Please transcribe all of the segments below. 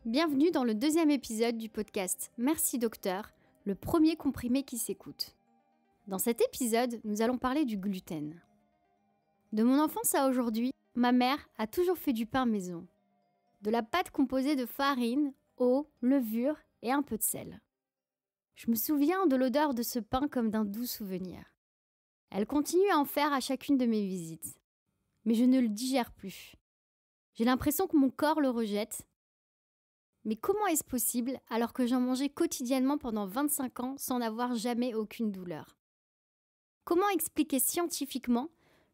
Bienvenue dans le deuxième épisode du podcast Merci Docteur, le premier comprimé qui s'écoute. Dans cet épisode, nous allons parler du gluten. De mon enfance à aujourd'hui, ma mère a toujours fait du pain maison. De la pâte composée de farine, eau, levure et un peu de sel. Je me souviens de l'odeur de ce pain comme d'un doux souvenir. Elle continue à en faire à chacune de mes visites. Mais je ne le digère plus. J'ai l'impression que mon corps le rejette. Mais comment est-ce possible alors que j'en mangeais quotidiennement pendant 25 ans sans n'avoir jamais aucune douleur? Comment expliquer scientifiquement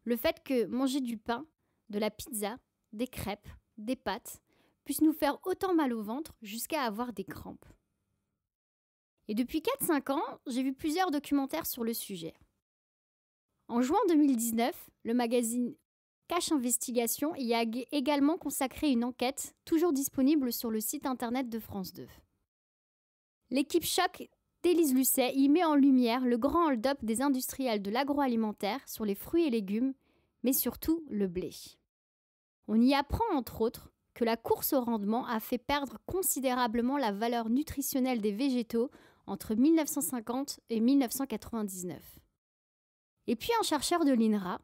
le fait que manger du pain, de la pizza, des crêpes, des pâtes puisse nous faire autant mal au ventre jusqu'à avoir des crampes? Et depuis 4-5 ans, j'ai vu plusieurs documentaires sur le sujet. En juin 2019, le magazine Cache Investigation y a également consacré une enquête, toujours disponible sur le site internet de France 2. L'équipe Choc d'Élise Lucet y met en lumière le grand hold-up des industriels de l'agroalimentaire sur les fruits et légumes, mais surtout le blé. On y apprend entre autres que la course au rendement a fait perdre considérablement la valeur nutritionnelle des végétaux entre 1950 et 1999. Et puis un chercheur de l'INRA,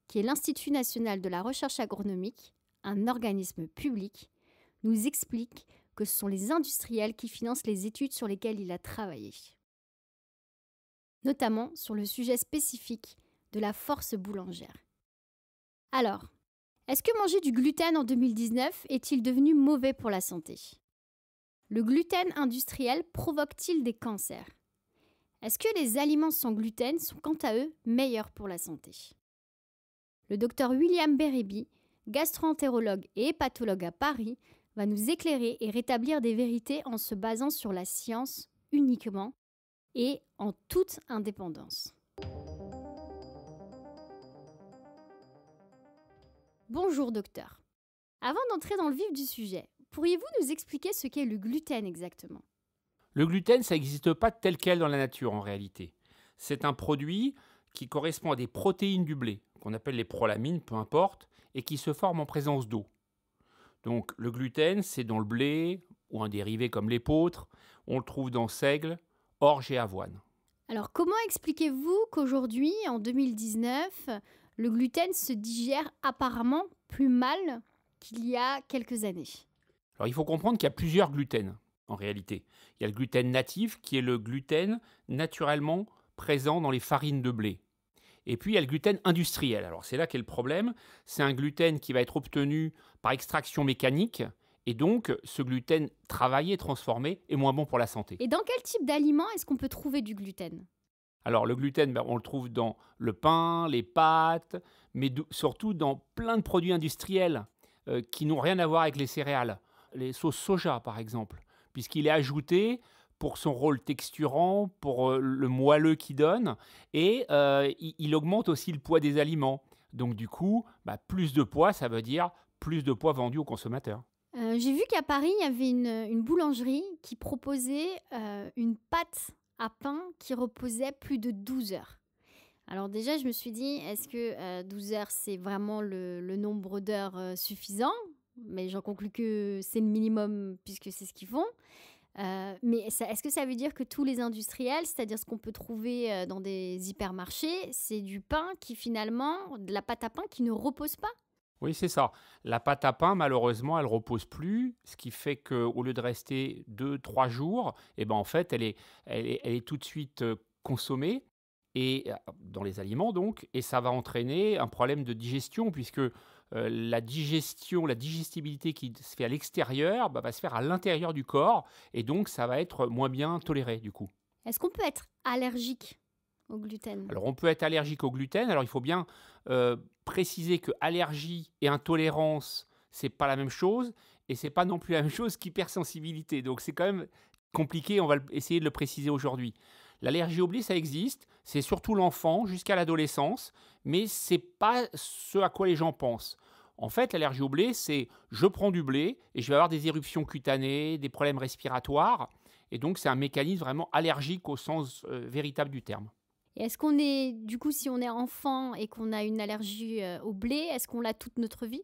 qui est l'Institut national de la recherche agronomique, un organisme public, nous explique que ce sont les industriels qui financent les études sur lesquelles il a travaillé. Notamment sur le sujet spécifique de la force boulangère. Alors, est-ce que manger du gluten en 2019 est-il devenu mauvais pour la santé? Le gluten industriel provoque-t-il des cancers? Est-ce que les aliments sans gluten sont quant à eux meilleurs pour la santé? Le docteur William Bérébi, gastro-entérologue et hépatologue à Paris, va nous éclairer et rétablir des vérités en se basant sur la science uniquement et en toute indépendance. Bonjour docteur. Avant d'entrer dans le vif du sujet, pourriez-vous nous expliquer ce qu'est le gluten exactement? Le gluten, ça n'existe pas tel quel dans la nature en réalité. C'est un produit qui correspond à des protéines du blé, qu'on appelle les prolamines, peu importe, et qui se forment en présence d'eau. Donc le gluten, c'est dans le blé, ou un dérivé comme l'épeautre, on le trouve dans seigle, orge et avoine. Alors comment expliquez-vous qu'aujourd'hui, en 2019, le gluten se digère apparemment plus mal qu'il y a quelques années? Alors il faut comprendre qu'il y a plusieurs gluten en réalité. Il y a le gluten natif, qui est le gluten naturellement présent dans les farines de blé. Et puis, il y a le gluten industriel. Alors, c'est là qu'est le problème. C'est un gluten qui va être obtenu par extraction mécanique. Et donc, ce gluten travaillé, transformé, est moins bon pour la santé. Et dans quel type d'aliments est-ce qu'on peut trouver du gluten? Alors, le gluten, on le trouve dans le pain, les pâtes, mais surtout dans plein de produits industriels qui n'ont rien à voir avec les céréales. Les sauces soja, par exemple, puisqu'il est ajouté pour son rôle texturant, pour le moelleux qu'il donne, et il augmente aussi le poids des aliments. Donc du coup, plus de poids, ça veut dire plus de poids vendu aux consommateurs. J'ai vu qu'à Paris, il y avait une boulangerie qui proposait une pâte à pain qui reposait plus de 12 heures. Alors déjà, je me suis dit, est-ce que 12 heures, c'est vraiment le nombre d'heures suffisant? Mais j'en conclus que c'est le minimum puisque c'est ce qu'ils font. Mais est-ce que ça veut dire que tous les industriels, c'est-à-dire ce qu'on peut trouver dans des hypermarchés, c'est du pain qui finalement, de la pâte à pain qui ne repose pas? Oui, c'est ça. La pâte à pain, malheureusement, elle ne repose plus, ce qui fait qu'au lieu de rester 2-3 jours, en fait, elle est tout de suite consommée, et dans les aliments donc, et ça va entraîner un problème de digestion, puisque la digestibilité qui se fait à l'extérieur va se faire à l'intérieur du corps, et donc ça va être moins bien toléré du coup. Est-ce qu'on peut être allergique au gluten? Alors on peut être allergique au gluten, alors il faut bien préciser que allergie et intolérance, c'est pas la même chose, et c'est pas non plus la même chose qu'hypersensibilité, donc c'est quand même compliqué, on va essayer de le préciser aujourd'hui. L'allergie au blé, ça existe, c'est surtout l'enfant jusqu'à l'adolescence, mais c'est pas ce à quoi les gens pensent. En fait, l'allergie au blé, c'est je prends du blé et je vais avoir des éruptions cutanées, des problèmes respiratoires, et donc c'est un mécanisme vraiment allergique au sens véritable du terme. Et est-ce qu'on est, du coup, si on est enfant et qu'on a une allergie au blé, est-ce qu'on l'a toute notre vie?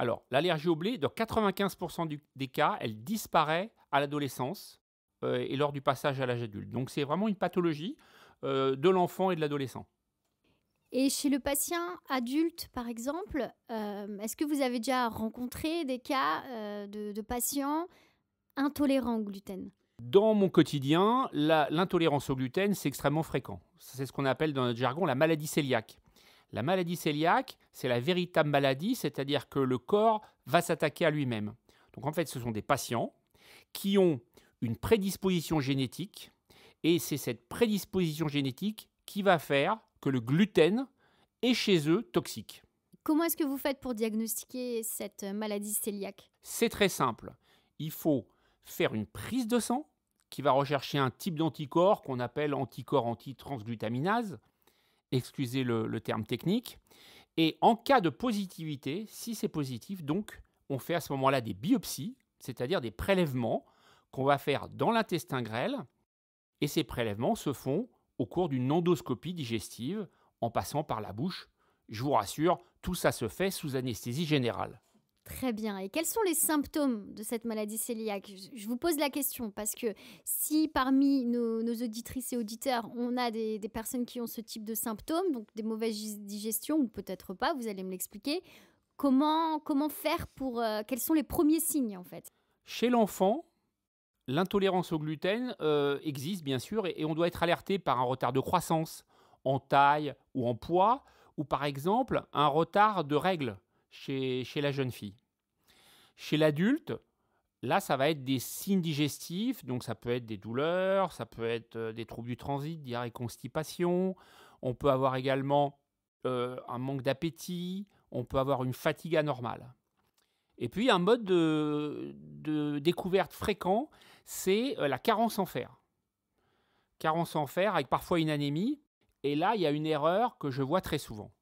Alors, l'allergie au blé, dans 95% des cas, elle disparaît à l'adolescence et lors du passage à l'âge adulte. Donc, c'est vraiment une pathologie de l'enfant et de l'adolescent. Et chez le patient adulte, par exemple, est-ce que vous avez déjà rencontré des cas de patients intolérants au gluten? Dans mon quotidien, l'intolérance au gluten, c'est extrêmement fréquent. C'est ce qu'on appelle dans notre jargon la maladie cœliaque. La maladie cœliaque, c'est la véritable maladie, c'est-à-dire que le corps va s'attaquer à lui-même. Donc en fait, ce sont des patients qui ont une prédisposition génétique, et c'est cette prédisposition génétique qui va faire que le gluten est chez eux toxique. Comment est-ce que vous faites pour diagnostiquer cette maladie cœliaque? C'est très simple. Il faut faire une prise de sang qui va rechercher un type d'anticorps qu'on appelle anticorps antitransglutaminase. Excusez le terme technique. Et en cas de positivité, si c'est positif, donc, on fait à ce moment-là des biopsies, c'est-à-dire des prélèvements qu'on va faire dans l'intestin grêle. Et ces prélèvements se font au cours d'une endoscopie digestive en passant par la bouche. Je vous rassure, tout ça se fait sous anesthésie générale. Très bien. Et quels sont les symptômes de cette maladie cœliaque? Je vous pose la question parce que si parmi nos auditrices et auditeurs, on a des personnes qui ont ce type de symptômes, donc des mauvaises digestions ou peut-être pas, vous allez me l'expliquer, comment faire pour... quels sont les premiers signes en fait? Chez l'enfant, l'intolérance au gluten existe bien sûr et on doit être alerté par un retard de croissance en taille ou en poids ou par exemple un retard de règles chez la jeune fille. Chez l'adulte, là, ça va être des signes digestifs, donc ça peut être des douleurs, ça peut être des troubles du transit, diarrhée, constipation. On peut avoir également un manque d'appétit, on peut avoir une fatigue anormale. Et puis, un mode de découverte fréquent, c'est la carence en fer. Carence en fer avec parfois une anémie. Et là, il y a une erreur que je vois très souvent.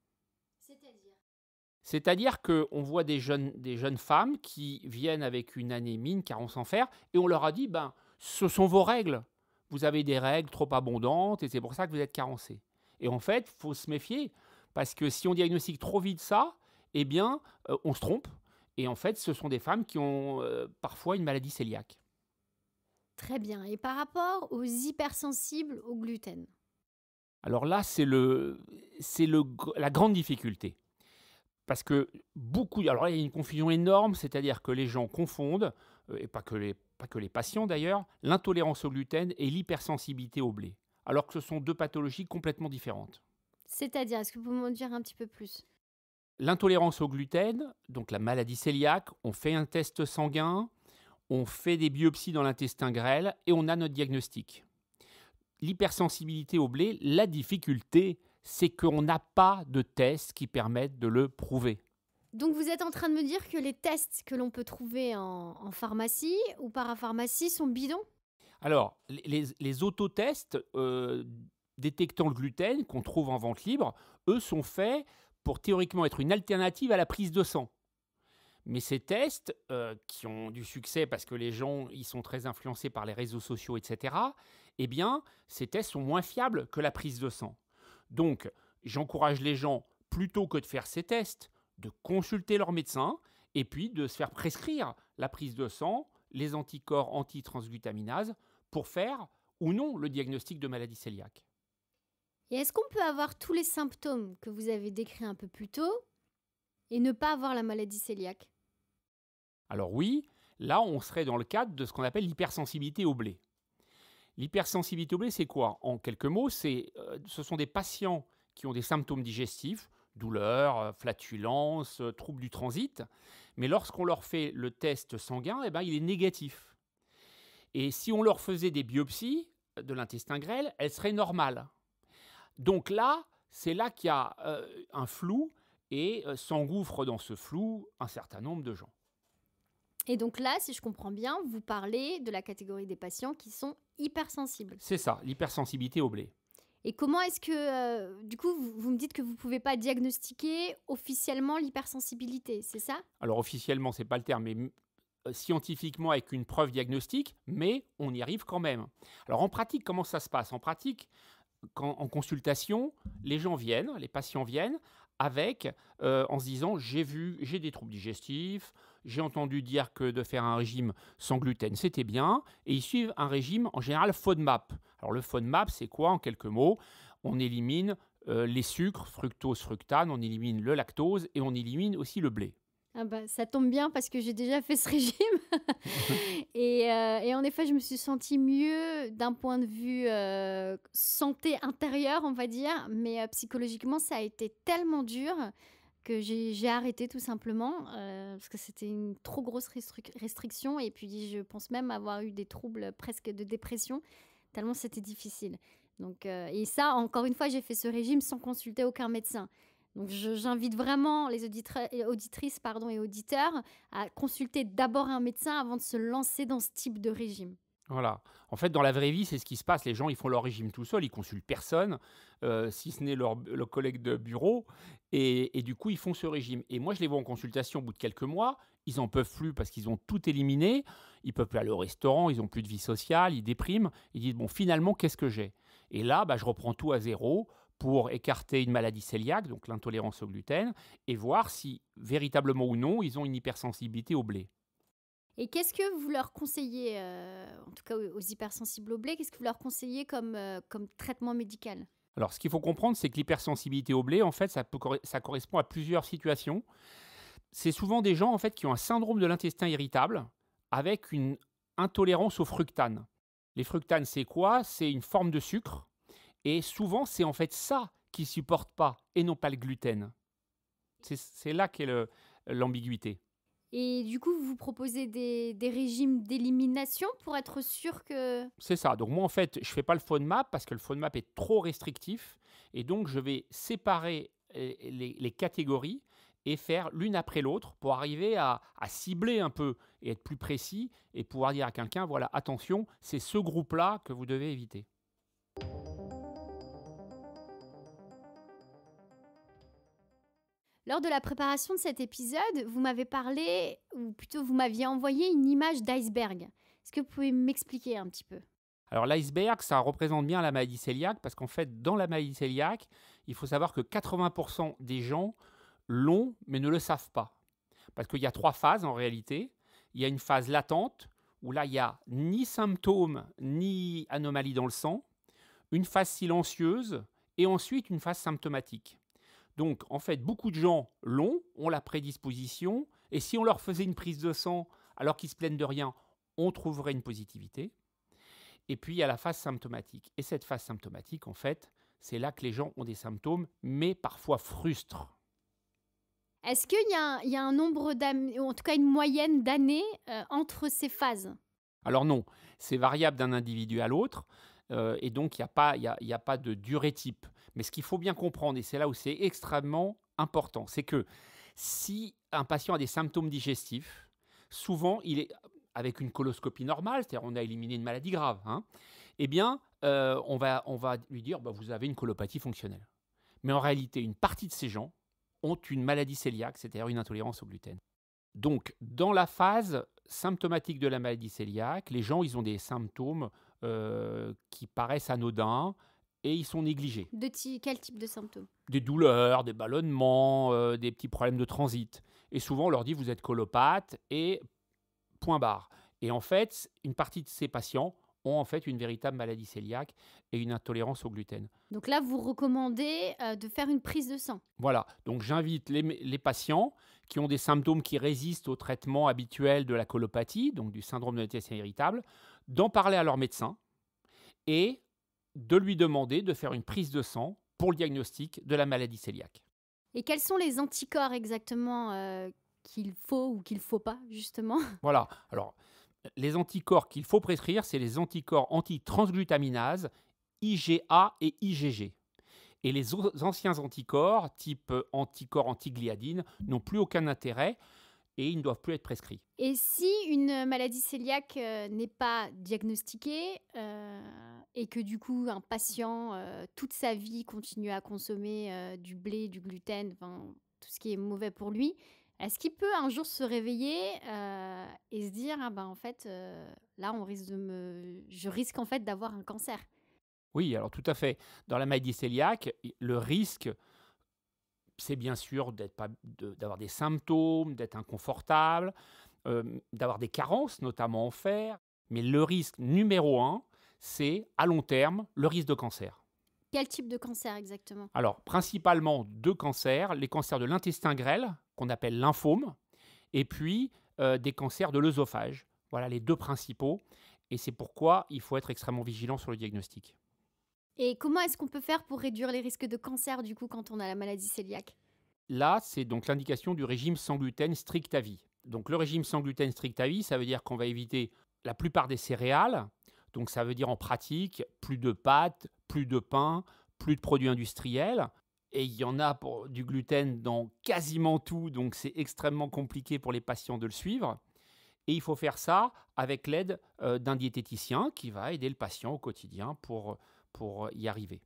C'est-à-dire qu'on voit des jeunes femmes qui viennent avec une anémie, une carence en fer, et on leur a dit, ce sont vos règles. Vous avez des règles trop abondantes et c'est pour ça que vous êtes carencé. Et en fait, il faut se méfier, parce que si on diagnostique trop vite ça, eh bien, on se trompe. Et en fait, ce sont des femmes qui ont parfois une maladie cœliaque. Très bien. Et par rapport aux hypersensibles au gluten? Alors là, c'est la grande difficulté. Parce que alors là, il y a une confusion énorme, c'est-à-dire que les gens confondent, et pas que les patients d'ailleurs, l'intolérance au gluten et l'hypersensibilité au blé, alors que ce sont deux pathologies complètement différentes. C'est-à-dire, est-ce que vous pouvez m'en dire un petit peu plus? L'intolérance au gluten, donc la maladie cœliaque, on fait un test sanguin, on fait des biopsies dans l'intestin grêle et on a notre diagnostic. L'hypersensibilité au blé, la difficulté, c'est qu'on n'a pas de tests qui permettent de le prouver. Donc vous êtes en train de me dire que les tests que l'on peut trouver en pharmacie ou parapharmacie sont bidons? Alors, les autotests détectant le gluten qu'on trouve en vente libre, eux sont faits pour théoriquement être une alternative à la prise de sang. Mais ces tests, qui ont du succès parce que les gens ils sont très influencés par les réseaux sociaux, etc., eh bien, ces tests sont moins fiables que la prise de sang. Donc, j'encourage les gens, plutôt que de faire ces tests, de consulter leur médecin et puis de se faire prescrire la prise de sang, les anticorps antitransglutaminase pour faire ou non le diagnostic de maladie cœliaque. Et est-ce qu'on peut avoir tous les symptômes que vous avez décrits un peu plus tôt et ne pas avoir la maladie cœliaque? Alors oui, là on serait dans le cadre de ce qu'on appelle l'hypersensibilité au blé. L'hypersensibilité au blé, c'est quoi? En quelques mots, ce sont des patients qui ont des symptômes digestifs, douleurs, flatulences, troubles du transit, mais lorsqu'on leur fait le test sanguin, eh ben, il est négatif. Et si on leur faisait des biopsies de l'intestin grêle, elles seraient normales. Donc là, c'est là qu'il y a un flou et s'engouffrent dans ce flou un certain nombre de gens. Et donc là, si je comprends bien, vous parlez de la catégorie des patients qui sont hypersensibles. C'est ça, l'hypersensibilité au blé. Et comment est-ce que, du coup, vous me dites que vous ne pouvez pas diagnostiquer officiellement l'hypersensibilité, c'est ça? Alors officiellement, ce n'est pas le terme, mais scientifiquement avec une preuve diagnostique, mais on y arrive quand même. Alors en pratique, comment ça se passe? En pratique, en consultation, les patients viennent en se disant j'ai des troubles digestifs, j'ai entendu dire que de faire un régime sans gluten, c'était bien, et ils suivent un régime en général FODMAP. Alors le FODMAP, c'est quoi en quelques mots? On élimine les sucres, fructose, fructane, on élimine le lactose et on élimine aussi le blé. Ah bah, ça tombe bien parce que j'ai déjà fait ce régime. Et en effet, je me suis sentie mieux d'un point de vue santé intérieure, on va dire. Mais psychologiquement, ça a été tellement dur que j'ai arrêté tout simplement parce que c'était une trop grosse restriction. Et puis, je pense même avoir eu des troubles presque de dépression, tellement c'était difficile. Donc, et ça, encore une fois, j'ai fait ce régime sans consulter aucun médecin. Donc, j'invite vraiment les auditrices et auditeurs à consulter d'abord un médecin avant de se lancer dans ce type de régime. Voilà. En fait, dans la vraie vie, c'est ce qui se passe. Les gens, ils font leur régime tout seuls, ils consultent personne, si ce n'est leur collègue de bureau. Et du coup, ils font ce régime. Et moi, je les vois en consultation au bout de quelques mois. Ils n'en peuvent plus parce qu'ils ont tout éliminé. Ils ne peuvent plus aller au restaurant, ils n'ont plus de vie sociale, ils dépriment. Ils disent, bon, finalement, qu'est-ce que j'ai? Et là, je reprends tout à zéro pour écarter une maladie cœliaque, donc l'intolérance au gluten, et voir si, véritablement ou non, ils ont une hypersensibilité au blé. Et qu'est-ce que vous leur conseillez, en tout cas aux hypersensibles au blé, qu'est-ce que vous leur conseillez comme traitement médical? Alors, ce qu'il faut comprendre, c'est que l'hypersensibilité au blé, en fait, ça correspond à plusieurs situations. C'est souvent des gens, en fait, qui ont un syndrome de l'intestin irritable avec une intolérance au fructane. Les fructanes, c'est quoi? C'est une forme de sucre. Et souvent, c'est en fait ça qu'ils ne supportent pas, et non pas le gluten. C'est là qu'est l'ambiguïté. Et du coup, vous proposez des régimes d'élimination pour être sûr que... C'est ça. Donc moi, en fait, je ne fais pas le FODMAP parce que le FODMAP est trop restrictif. Et donc, je vais séparer les catégories et faire l'une après l'autre pour arriver à cibler un peu et être plus précis et pouvoir dire à quelqu'un, voilà, attention, c'est ce groupe-là que vous devez éviter. Lors de la préparation de cet épisode, vous m'avez parlé, ou plutôt vous m'aviez envoyé une image d'iceberg. Est-ce que vous pouvez m'expliquer un petit peu? Alors l'iceberg, ça représente bien la maladie cœliaque parce qu'en fait, dans la maladie cœliaque, il faut savoir que 80% des gens l'ont mais ne le savent pas. Parce qu'il y a 3 phases en réalité. Il y a une phase latente où là, il n'y a ni symptômes ni anomalie dans le sang. Une phase silencieuse et ensuite une phase symptomatique. Donc, en fait, beaucoup de gens ont la prédisposition, et si on leur faisait une prise de sang alors qu'ils se plaignent de rien, on trouverait une positivité. Et puis, il y a la phase symptomatique. Et cette phase symptomatique, en fait, c'est là que les gens ont des symptômes, mais parfois frustrent. Est-ce qu'il y a un nombre d'années, ou en tout cas une moyenne d'années entre ces phases? Alors non, c'est variable d'un individu à l'autre. Et donc, il n'y a pas de durée type. Mais ce qu'il faut bien comprendre, et c'est là où c'est extrêmement important, c'est que si un patient a des symptômes digestifs, souvent, il est avec une coloscopie normale, c'est-à-dire on a éliminé une maladie grave, eh bien, on va lui dire, vous avez une colopathie fonctionnelle. Mais en réalité, une partie de ces gens ont une maladie cœliaque, c'est-à-dire une intolérance au gluten. Donc, dans la phase symptomatique de la maladie cœliaque, les gens, ils ont des symptômes qui paraissent anodins et ils sont négligés. Quel type de symptômes? Des douleurs, des ballonnements, des petits problèmes de transit. Et souvent, on leur dit, vous êtes colopathe et point barre. Et en fait, une partie de ces patients ont en fait une véritable maladie cœliaque et une intolérance au gluten. Donc là, vous recommandez de faire une prise de sang. Voilà, donc j'invite les patients qui ont des symptômes qui résistent au traitement habituel de la colopathie, donc du syndrome de l'intestin irritable, d'en parler à leur médecin et de lui demander de faire une prise de sang pour le diagnostic de la maladie cœliaque. Et quels sont les anticorps exactement qu'il faut ou qu'il ne faut pas, justement? Voilà, alors les anticorps qu'il faut prescrire, c'est les anticorps antitransglutaminase, IgA et IgG. Et les anciens anticorps, type anticorps antigliadine, n'ont plus aucun intérêt et ils ne doivent plus être prescrits. Et si une maladie cœliaque n'est pas diagnostiquée et que du coup un patient toute sa vie continue à consommer du blé, du gluten, tout ce qui est mauvais pour lui, est-ce qu'il peut un jour se réveiller et se dire en fait là je risque en fait d'avoir un cancer? Oui, alors tout à fait. Dans la maladie cœliaque, le risque c'est bien sûr d'avoir des symptômes, d'être inconfortable, d'avoir des carences, notamment en fer. Mais le risque numéro 1, c'est à long terme le risque de cancer. Quel type de cancer exactement? Alors, principalement 2 cancers, les cancers de l'intestin grêle, qu'on appelle lymphome, et puis des cancers de l'œsophage. Voilà les 2 principaux. Et c'est pourquoi il faut être extrêmement vigilant sur le diagnostic. Et comment est-ce qu'on peut faire pour réduire les risques de cancer du coup quand on a la maladie cœliaque? Là, c'est donc l'indication du régime sans gluten strict à vie. Donc le régime sans gluten strict à vie, ça veut dire qu'on va éviter la plupart des céréales. Donc ça veut dire en pratique plus de pâtes, plus de pain, plus de produits industriels. Et il y en a pour du gluten dans quasiment tout, donc c'est extrêmement compliqué pour les patients de le suivre. Et il faut faire ça avec l'aide d'un diététicien qui va aider le patient au quotidien pour y arriver.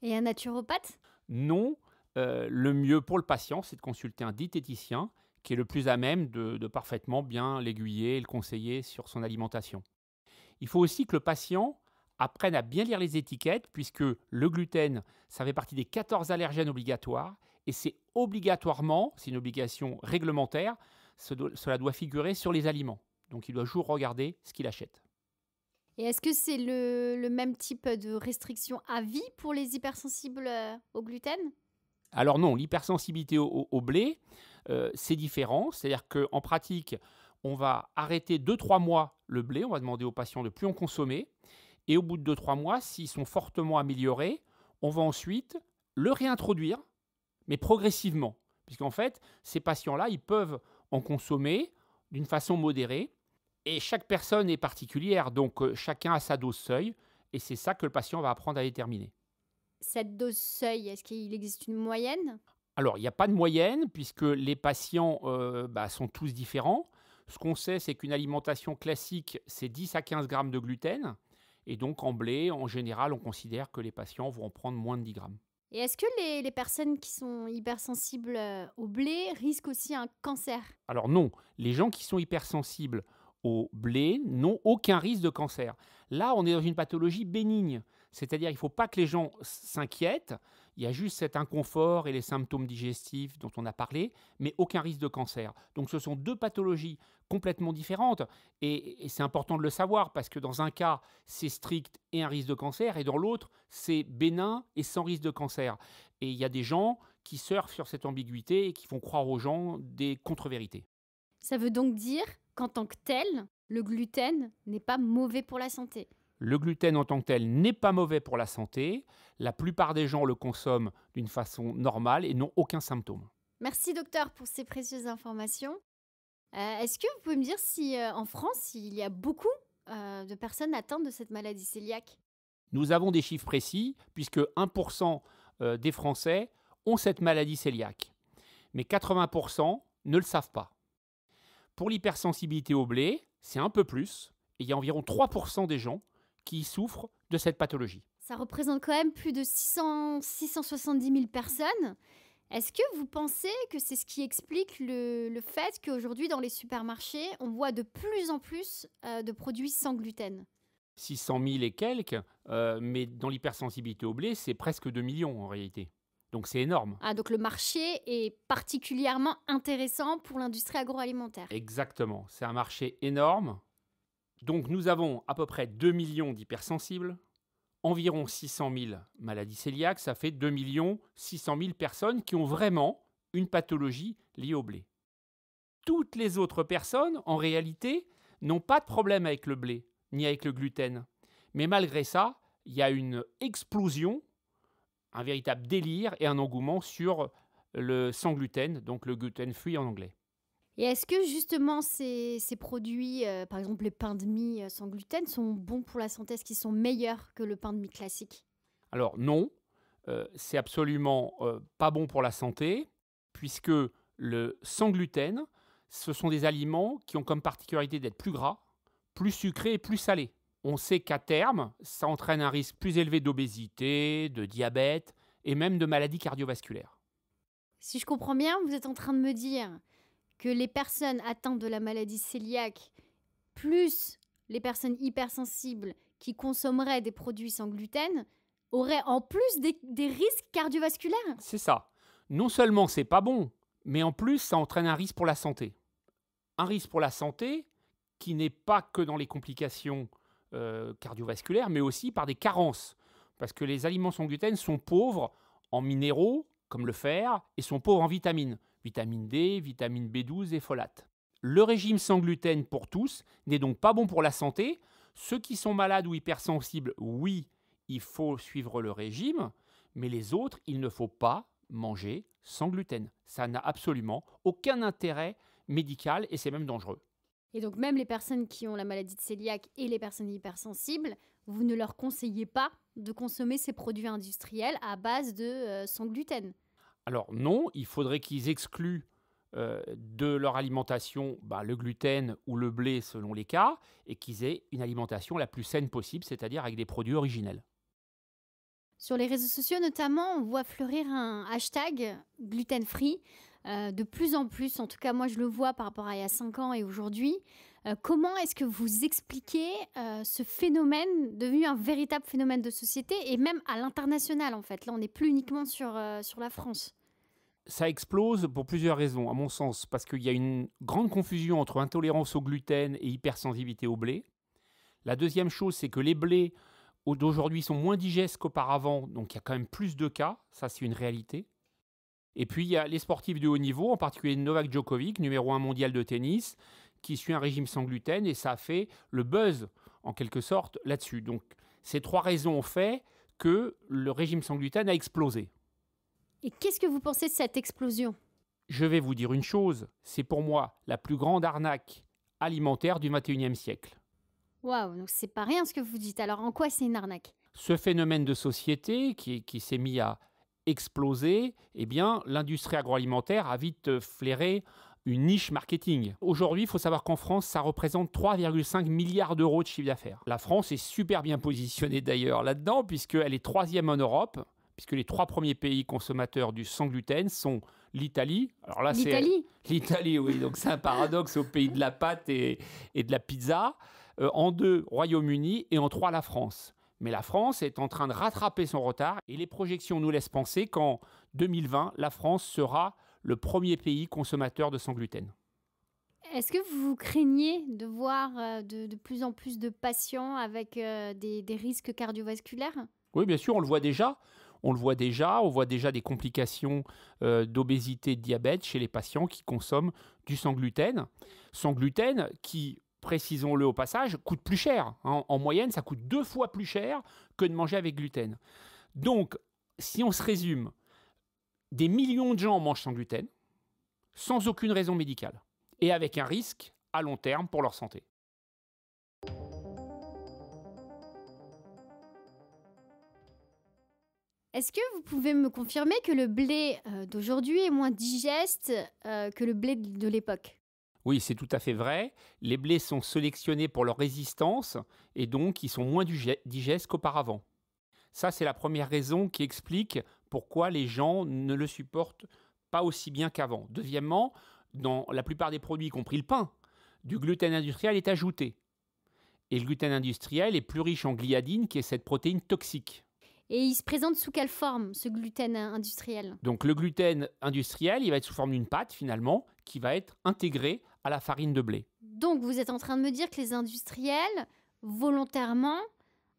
Et un naturopathe? Non, le mieux pour le patient, c'est de consulter un diététicien qui est le plus à même de parfaitement bien l'aiguiller et le conseiller sur son alimentation. Il faut aussi que le patient apprenne à bien lire les étiquettes, puisque le gluten, ça fait partie des 14 allergènes obligatoires, et c'est obligatoirement, c'est une obligation réglementaire, cela doit figurer sur les aliments. Donc il doit toujours regarder ce qu'il achète. Et est-ce que c'est le même type de restriction à vie pour les hypersensibles au gluten? Alors non, l'hypersensibilité au blé, c'est différent. C'est-à-dire qu'en pratique, on va arrêter 2-3 mois le blé. On va demander aux patients de ne plus en consommer. Et au bout de 2-3 mois, s'ils sont fortement améliorés, on va ensuite le réintroduire, mais progressivement. Puisqu'en fait, ces patients-là, ils peuvent en consommer d'une façon modérée. Et chaque personne est particulière, donc chacun a sa dose seuil. Et c'est ça que le patient va apprendre à déterminer. Cette dose seuil, est-ce qu'il existe une moyenne? Alors, il n'y a pas de moyenne, puisque les patients sont tous différents. Ce qu'on sait, c'est qu'une alimentation classique, c'est 10 à 15 grammes de gluten. Et donc, en blé, en général, on considère que les patients vont en prendre moins de 10 grammes. Et est-ce que les personnes qui sont hypersensibles au blé risquent aussi un cancer? Alors non, les gens qui sont hypersensibles au blé n'ont aucun risque de cancer. Là, on est dans une pathologie bénigne. C'est-à-dire qu'il ne faut pas que les gens s'inquiètent. Il y a juste cet inconfort et les symptômes digestifs dont on a parlé, mais aucun risque de cancer. Donc ce sont 2 pathologies complètement différentes. Et c'est important de le savoir parce que dans un cas, c'est strict et un risque de cancer, et dans l'autre, c'est bénin et sans risque de cancer. Et il y a des gens qui surfent sur cette ambiguïté et qui font croire aux gens des contre-vérités. Ça veut donc dire qu'en tant que tel, le gluten n'est pas mauvais pour la santé. Le gluten en tant que tel n'est pas mauvais pour la santé. La plupart des gens le consomment d'une façon normale et n'ont aucun symptôme. Merci docteur pour ces précieuses informations. Est-ce que vous pouvez me dire si en France, il y a beaucoup de personnes atteintes de cette maladie cœliaque? Nous avons des chiffres précis puisque 1% des Français ont cette maladie cœliaque. Mais 80% ne le savent pas. Pour l'hypersensibilité au blé, c'est un peu plus. Et il y a environ 3% des gens qui souffrent de cette pathologie. Ça représente quand même plus de 670 000 personnes. Est-ce que vous pensez que c'est ce qui explique le fait qu'aujourd'hui, dans les supermarchés, on voit de plus en plus de produits sans gluten? 600 000 et quelques, mais dans l'hypersensibilité au blé, c'est presque 2 millions en réalité. Donc c'est énorme. Ah, donc le marché est particulièrement intéressant pour l'industrie agroalimentaire. Exactement, c'est un marché énorme. Donc nous avons à peu près 2 millions d'hypersensibles, environ 600 000 maladies cœliaques, ça fait 2 600 000 personnes qui ont vraiment une pathologie liée au blé. Toutes les autres personnes, en réalité, n'ont pas de problème avec le blé, ni avec le gluten. Mais malgré ça, il y a une explosion, un véritable délire et un engouement sur le sans gluten, donc le gluten-free en anglais. Et est-ce que justement ces produits, par exemple les pains de mie sans gluten, sont bons pour la santé? Est-ce qu'ils sont meilleurs que le pain de mie classique? Alors non, c'est absolument pas bon pour la santé, puisque le sans gluten, ce sont des aliments qui ont comme particularité d'être plus gras, plus sucrés et plus salés. On sait qu'à terme, ça entraîne un risque plus élevé d'obésité, de diabète et même de maladies cardiovasculaires. Si je comprends bien, vous êtes en train de me dire que les personnes atteintes de la maladie cœliaque, plus les personnes hypersensibles qui consommeraient des produits sans gluten, auraient en plus des risques cardiovasculaires? C'est ça. Non seulement c'est pas bon, mais en plus ça entraîne un risque pour la santé. Un risque pour la santé qui n'est pas que dans les complications cardiovasculaires, mais aussi par des carences. Parce que les aliments sans gluten sont pauvres en minéraux, comme le fer, et sont pauvres en vitamines. Vitamine D, vitamine B12 et folate. Le régime sans gluten pour tous n'est donc pas bon pour la santé. Ceux qui sont malades ou hypersensibles, oui, il faut suivre le régime, mais les autres, il ne faut pas manger sans gluten. Ça n'a absolument aucun intérêt médical et c'est même dangereux. Et donc même les personnes qui ont la maladie de cœliaque et les personnes hypersensibles, vous ne leur conseillez pas de consommer ces produits industriels à base de sans gluten? Alors non, il faudrait qu'ils excluent de leur alimentation le gluten ou le blé selon les cas, et qu'ils aient une alimentation la plus saine possible, c'est-à-dire avec des produits originels. Sur les réseaux sociaux notamment, on voit fleurir un hashtag gluten free de plus en plus. En tout cas, moi, je le vois par rapport à il y a 5 ans et aujourd'hui. Comment est-ce que vous expliquez ce phénomène devenu un véritable phénomène de société et même à l'international en fait? Là, on n'est plus uniquement sur la France. Ça explose pour plusieurs raisons, à mon sens, parce qu'il y a une grande confusion entre intolérance au gluten et hypersensibilité au blé. La deuxième chose, c'est que les blés d'aujourd'hui sont moins digestes qu'auparavant, donc il y a quand même plus de cas, ça c'est une réalité. Et puis il y a les sportifs de haut niveau, en particulier Novak Djokovic, numéro 1 mondial de tennis, qui suit un régime sans gluten, et ça a fait le buzz, en quelque sorte, là-dessus. Donc ces 3 raisons ont fait que le régime sans gluten a explosé. Et qu'est-ce que vous pensez de cette explosion? Je vais vous dire une chose, c'est pour moi la plus grande arnaque alimentaire du XXIe siècle. Waouh, donc c'est pas rien ce que vous dites. Alors en quoi c'est une arnaque? Ce phénomène de société qui s'est mis à exploser, eh bien, l'industrie agroalimentaire a vite flairé une niche marketing. Aujourd'hui, il faut savoir qu'en France, ça représente 3,5 milliards d'euros de chiffre d'affaires. La France est super bien positionnée d'ailleurs là-dedans, puisqu'elle est 3e en Europe, puisque les 3 premiers pays consommateurs du sans gluten sont l'Italie. Alors là, L'Italie? L'Italie, oui, donc c'est un paradoxe au pays de la pâte et de la pizza. En 2, Royaume-Uni, et en 3, la France. Mais la France est en train de rattraper son retard et les projections nous laissent penser qu'en 2020, la France sera le premier pays consommateur de sans gluten. Est-ce que vous craignez de voir de plus en plus de patients avec des risques cardiovasculaires? Oui, bien sûr, on le voit déjà. On voit déjà des complications d'obésité, de diabète chez les patients qui consomment du sans gluten. Sans gluten qui, précisons-le au passage, coûte plus cher. En moyenne, ça coûte 2 fois plus cher que de manger avec gluten. Donc, si on se résume, des millions de gens mangent sans gluten, sans aucune raison médicale, et avec un risque à long terme pour leur santé. Est-ce que vous pouvez me confirmer que le blé d'aujourd'hui est moins digeste que le blé de l'époque? Oui, c'est tout à fait vrai. Les blés sont sélectionnés pour leur résistance et donc ils sont moins digestes qu'auparavant. Ça, c'est la première raison qui explique pourquoi les gens ne le supportent pas aussi bien qu'avant. Deuxièmement, dans la plupart des produits, y compris le pain, du gluten industriel est ajouté. Et le gluten industriel est plus riche en gliadine, qui est cette protéine toxique. Et il se présente sous quelle forme, ce gluten industriel? Donc le gluten industriel, il va être sous forme d'une pâte finalement, qui va être intégrée à la farine de blé. Donc vous êtes en train de me dire que les industriels, volontairement,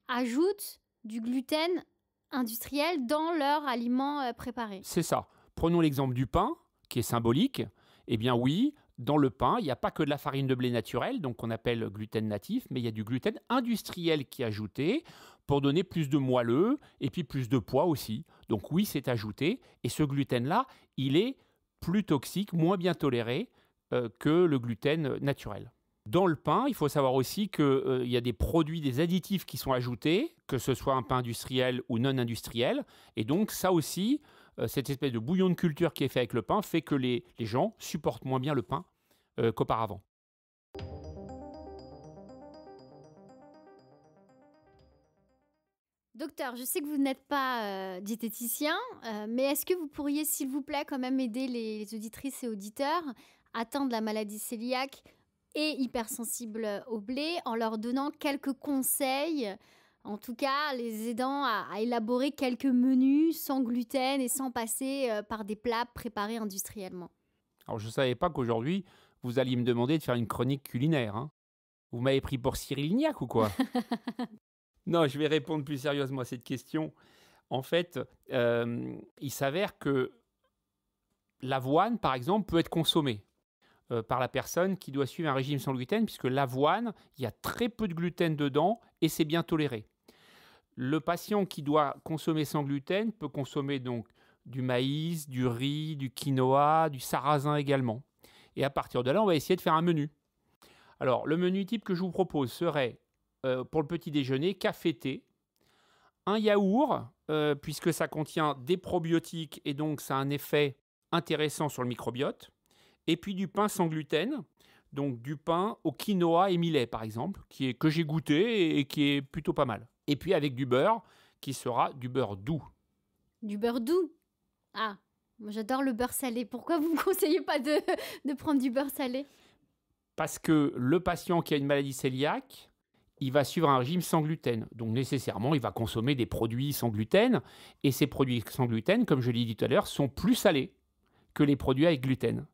ajoutent du gluten industriel dans leurs aliments préparés? C'est ça. Prenons l'exemple du pain, qui est symbolique. Eh bien oui, dans le pain, il n'y a pas que de la farine de blé naturelle, donc qu'on appelle gluten natif, mais il y a du gluten industriel qui est ajouté pour donner plus de moelleux et puis plus de poids aussi. Donc oui, c'est ajouté. Et ce gluten-là, il est plus toxique, moins bien toléré que le gluten naturel. Dans le pain, il faut savoir aussi qu'il y a des produits, des additifs qui sont ajoutés, que ce soit un pain industriel ou non industriel. Et donc ça aussi, cette espèce de bouillon de culture qui est fait avec le pain fait que les gens supportent moins bien le pain qu'auparavant. Docteur, je sais que vous n'êtes pas diététicien, mais est-ce que vous pourriez, s'il vous plaît, quand même aider les auditrices et auditeurs atteints de la maladie cœliaque et hypersensibles au blé en leur donnant quelques conseils en tout cas les aidant à élaborer quelques menus sans gluten et sans passer par des plats préparés industriellement. Alors, je ne savais pas qu'aujourd'hui, vous alliez me demander de faire une chronique culinaire. Hein. Vous m'avez pris pour Cyril Lignac ou quoi? Non, je vais répondre plus sérieusement à cette question. En fait, il s'avère que l'avoine, par exemple, peut être consommée par la personne qui doit suivre un régime sans gluten, puisque l'avoine, il y a très peu de gluten dedans et c'est bien toléré. Le patient qui doit consommer sans gluten peut consommer donc du maïs, du riz, du quinoa, du sarrasin également. Et à partir de là, on va essayer de faire un menu. Alors, le menu type que je vous propose serait, pour le petit déjeuner, café-thé, un yaourt, puisque ça contient des probiotiques et donc ça a un effet intéressant sur le microbiote, et puis du pain sans gluten, donc du pain au quinoa et millet par exemple, que j'ai goûté et qui est plutôt pas mal. Et puis avec du beurre, qui sera du beurre doux. Du beurre doux? Ah, moi j'adore le beurre salé. Pourquoi vous ne me conseillez pas de prendre du beurre salé? Parce que le patient qui a une maladie cœliaque, il va suivre un régime sans gluten. Donc nécessairement, il va consommer des produits sans gluten. Et ces produits sans gluten, comme je l'ai dit tout à l'heure, sont plus salés que les produits avec gluten.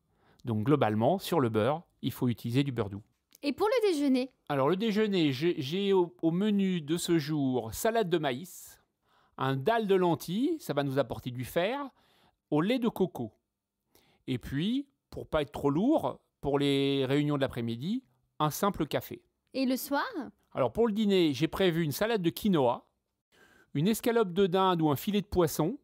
Donc globalement, sur le beurre, il faut utiliser du beurre doux. Et pour le déjeuner? Alors le déjeuner, j'ai au menu de ce jour salade de maïs, un dalle de lentilles, ça va nous apporter du fer, au lait de coco. Et puis, pour pas être trop lourd, pour les réunions de l'après-midi, un simple café. Et le soir? Alors pour le dîner, j'ai prévu une salade de quinoa, une escalope de dinde ou un filet de poisson,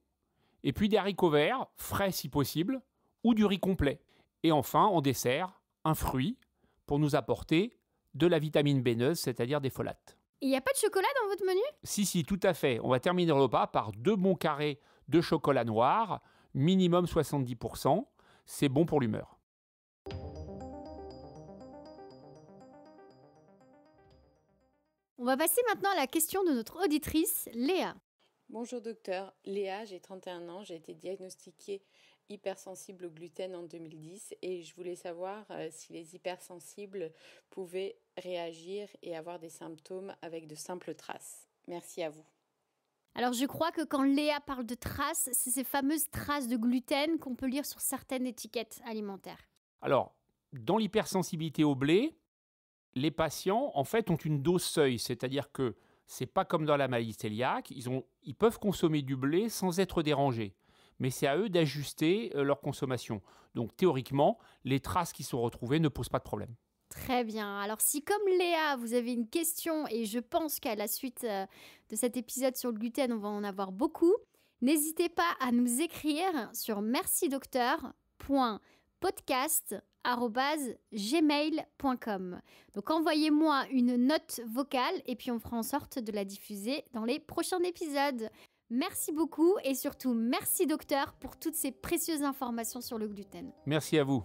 et puis des haricots verts, frais si possible, ou du riz complet. Et enfin, en dessert, un fruit pour nous apporter de la vitamine B9, c'est-à-dire des folates. Il n'y a pas de chocolat dans votre menu? Si, tout à fait. On va terminer le repas par 2 bons carrés de chocolat noir, minimum 70%. C'est bon pour l'humeur. On va passer maintenant à la question de notre auditrice, Léa. Bonjour docteur, Léa, j'ai 31 ans, j'ai été diagnostiquée hypersensible au gluten en 2010 et je voulais savoir si les hypersensibles pouvaient réagir et avoir des symptômes avec de simples traces. Merci à vous. Alors je crois que quand Léa parle de traces, c'est ces fameuses traces de gluten qu'on peut lire sur certaines étiquettes alimentaires. Alors, dans l'hypersensibilité au blé, les patients, en fait, ont une dose seuil, c'est-à-dire que c'est pas comme dans la maladie cœliaque, ils peuvent consommer du blé sans être dérangés, mais c'est à eux d'ajuster leur consommation. Donc théoriquement, les traces qui sont retrouvées ne posent pas de problème. Très bien. Alors si comme Léa, vous avez une question, et je pense qu'à la suite de cet épisode sur le gluten, on va en avoir beaucoup, n'hésitez pas à nous écrire sur mercidocteur.podcast@gmail.com. Donc envoyez-moi une note vocale et puis on fera en sorte de la diffuser dans les prochains épisodes. Merci beaucoup et surtout merci docteur pour toutes ces précieuses informations sur le gluten. Merci à vous.